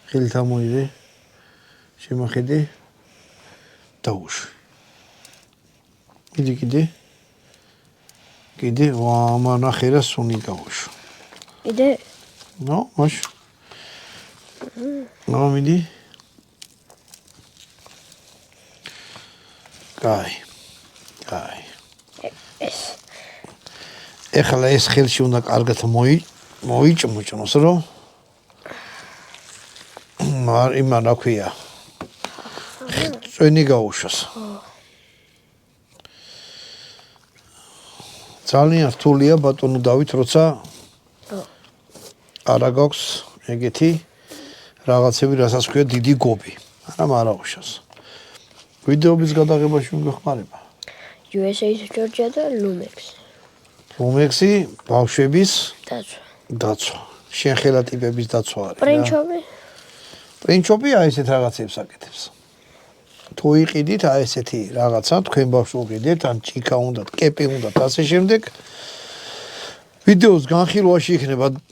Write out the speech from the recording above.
ხელით ამოიღე. შემოხედე. დაუშვი. კიდე, ამანახე რა სუნი გაუშვი. კიდე? ნო, მაშ. მიდი. კაი. ეხლა ეს ხელში უნდა კარგად მოიჭმოჭნოს, რომ იმან რა ქვია. წვენი გაუშვას. ძალიან რთულია ბატონო დავით, როცა არა გაქვს ეგეთი რაღაცები, რასაც ქვია დიდი გობი. არა მარაუშავს. ვიდეოების გადაღებაში მიგეხმარება. USA-ის ჯორჯია და ლუმექსი. ლუმექსი ბავშვების დაცვა. შენ ხელა ტიპების დაცვა არის. პრინჩოპი აი ესეთ რაღაცებს აკეთებს. თუ იყიდით აი ესეთი რაღაცა, თქვენ ბავშვს უყიდეთ, ან ჭიქა უნდათ, კეპი უნდათ, ასე შემდეგ. ვიდეოს განხილვაში იქნება